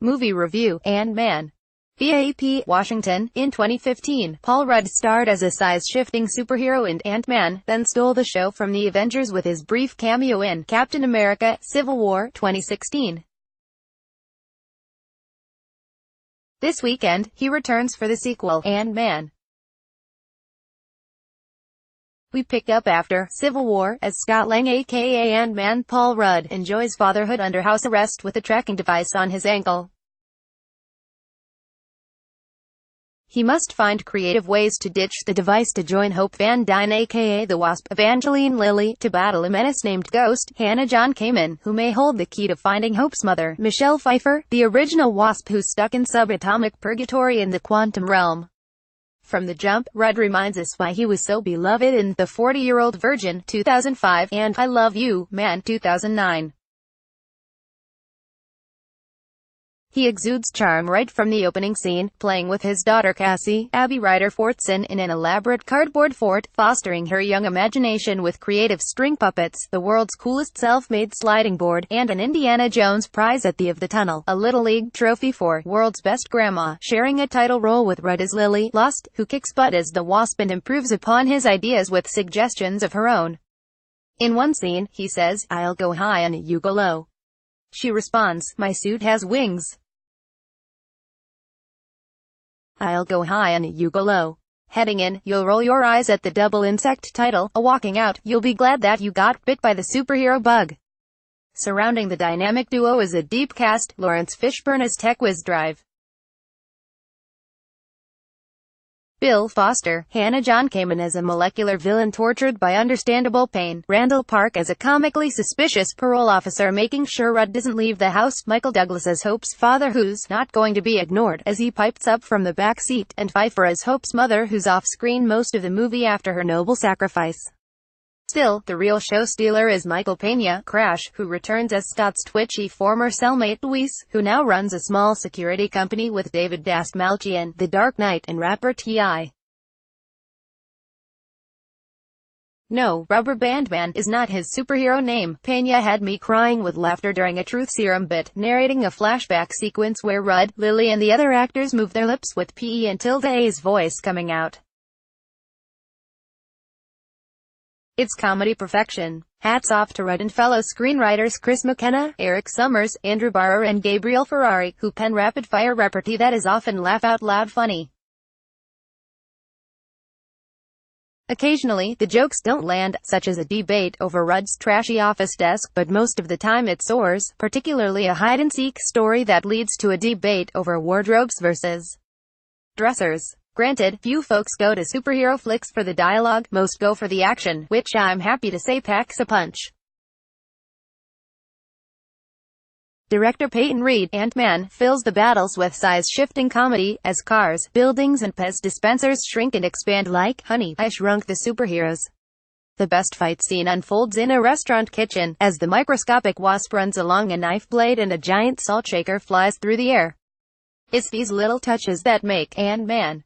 Movie review, Ant-Man. VAP, Washington. In 2015, Paul Rudd starred as a size-shifting superhero in Ant-Man, then stole the show from the Avengers with his brief cameo in Captain America: Civil War, 2016. This weekend, he returns for the sequel, Ant-Man. We pick up after Civil War, as Scott Lang aka Ant-Man Paul Rudd enjoys fatherhood under house arrest with a tracking device on his ankle. He must find creative ways to ditch the device to join Hope Van Dyne aka the Wasp, Evangeline Lilly, to battle a menace named Ghost, Hannah John Kamen, who may hold the key to finding Hope's mother, Michelle Pfeiffer, the original Wasp who's stuck in subatomic purgatory in the quantum realm. From the jump, Rudd reminds us why he was so beloved in The 40-Year-Old Virgin, 2005, and I Love You, Man, 2009. He exudes charm right from the opening scene, playing with his daughter Cassie, Abby Ryder Fortson, in an elaborate cardboard fort, fostering her young imagination with creative string puppets, the world's coolest self-made sliding board, and an Indiana Jones prize at the end of the tunnel, a Little League trophy for World's Best Grandma. Sharing a title role with Rudd is Lily Lost, who kicks butt as the Wasp and improves upon his ideas with suggestions of her own. In one scene, he says, "I'll go high and you go low." She responds, "My suit has wings. I'll go high and you go low." Heading in, you'll roll your eyes at the double insect title. Walking out, you'll be glad that you got bit by the superhero bug. Surrounding the dynamic duo is a deep cast. Lawrence Fishburne as Tech Whiz Drive, Bill Foster, Hannah John Kamen as a molecular villain tortured by understandable pain, Randall Park as a comically suspicious parole officer making sure Rudd doesn't leave the house, Michael Douglas as Hope's father who's not going to be ignored as he pipes up from the back seat, and Pfeiffer as Hope's mother who's off-screen most of the movie after her noble sacrifice. Still, the real show stealer is Michael Pena, Crash, who returns as Scott's twitchy former cellmate Luis, who now runs a small security company with David Dastmalchian, The Dark Knight, and rapper T.I. No, Rubber Band Man is not his superhero name. Pena had me crying with laughter during a truth serum bit, narrating a flashback sequence where Rudd, Lily and the other actors move their lips with P and tilde A's voice coming out. It's comedy perfection. Hats off to Rudd and fellow screenwriters Chris McKenna, Eric Summers, Andrew Barrer and Gabriel Ferrari, who pen rapid-fire repartee that is often laugh-out-loud funny. Occasionally, the jokes don't land, such as a debate over Rudd's trashy office desk, but most of the time it soars, particularly a hide-and-seek story that leads to a debate over wardrobes versus dressers. Granted, few folks go to superhero flicks for the dialogue, most go for the action, which I'm happy to say packs a punch. Director Peyton Reed, Ant-Man, fills the battles with size-shifting comedy, as cars, buildings and Pez dispensers shrink and expand like Honey, I Shrunk the Superheroes. The best fight scene unfolds in a restaurant kitchen, as the microscopic Wasp runs along a knife blade and a giant salt shaker flies through the air. It's these little touches that make Ant-Man.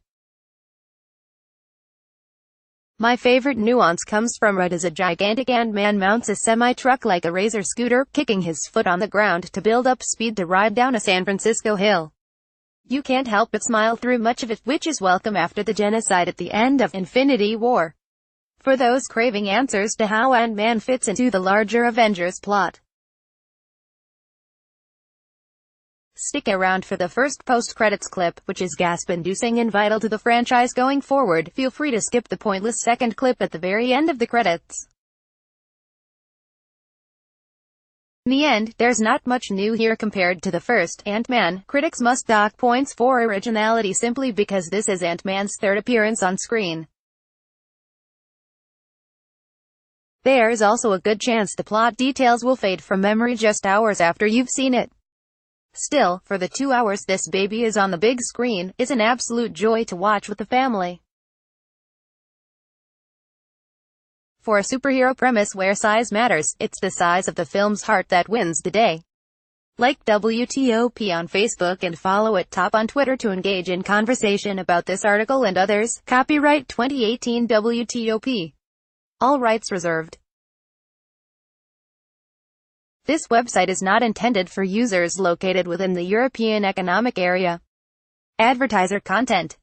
My favorite nuance comes from Rudd as a gigantic Ant-Man mounts a semi-truck like a razor scooter, kicking his foot on the ground to build up speed to ride down a San Francisco hill. You can't help but smile through much of it, which is welcome after the genocide at the end of Infinity War. For those craving answers to how Ant-Man fits into the larger Avengers plot, stick around for the first post-credits clip, which is gasp-inducing and vital to the franchise going forward. Feel free to skip the pointless second clip at the very end of the credits. In the end, there's not much new here compared to the first Ant-Man. Critics must dock points for originality simply because this is Ant-Man's third appearance on screen. There's also a good chance the plot details will fade from memory just hours after you've seen it. Still, for the 2 hours this baby is on the big screen, it's an absolute joy to watch with the family. For a superhero premise where size matters, it's the size of the film's heart that wins the day. Like WTOP on Facebook and follow at Top on Twitter to engage in conversation about this article and others. Copyright 2018 WTOP. All rights reserved. This website is not intended for users located within the European Economic Area. Advertiser content.